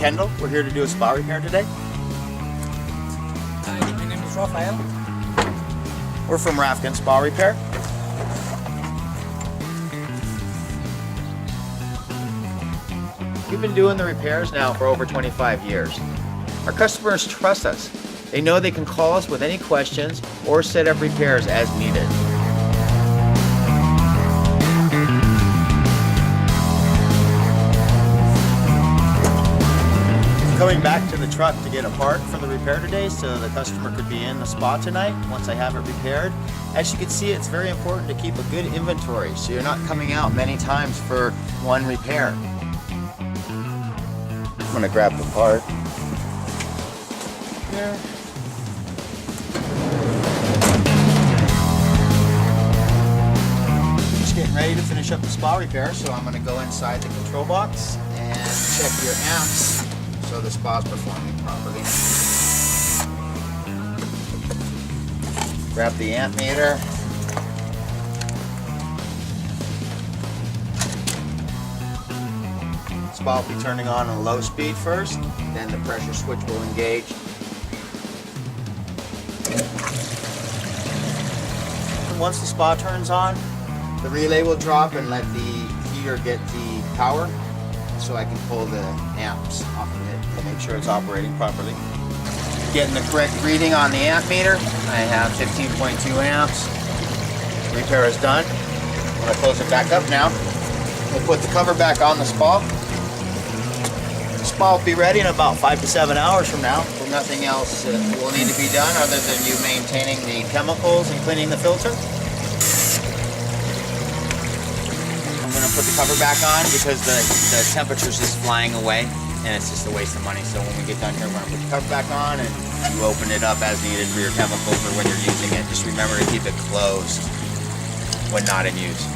Kendal. We're here to do a spa repair today. Hi, my name is Rafael. We're from Rafken Spa Repair. We've been doing the repairs now for over 25 years. Our customers trust us. They know they can call us with any questions or set up repairs as needed. Coming back to the truck to get a part for the repair today so the customer could be in the spa tonight once I have it repaired. As you can see, it's very important to keep a good inventory so you're not coming out many times for one repair. I'm gonna grab the part here. Just getting ready to finish up the spa repair, so I'm gonna go inside the control box and check your amps so the spa's performing properly. Grab the amp meter. Spa will be turning on a low speed first, then the pressure switch will engage. Once the spa turns on, the relay will drop and let the heater get the power so I can pull the amps off of it to make sure it's operating properly. Getting the correct reading on the amp meter. I have 15.2 amps. Repair is done. I'm going to close it back up now. We'll put the cover back on the spa. The spa will be ready in about 5 to 7 hours from now. So nothing else will need to be done other than you maintaining the chemicals and cleaning the filter. I'm going to put the cover back on because the temperature's just flying away and it's just a waste of money. So when we get done here, we're going to put the cover back on and you open it up as needed for your chemicals or when you're using it. Just remember to keep it closed when not in use.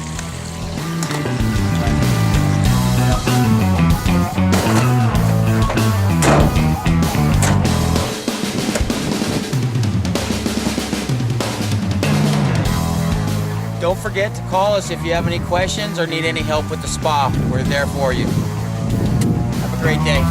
Don't forget to call us if you have any questions or need any help with the spa. We're there for you. Have a great day.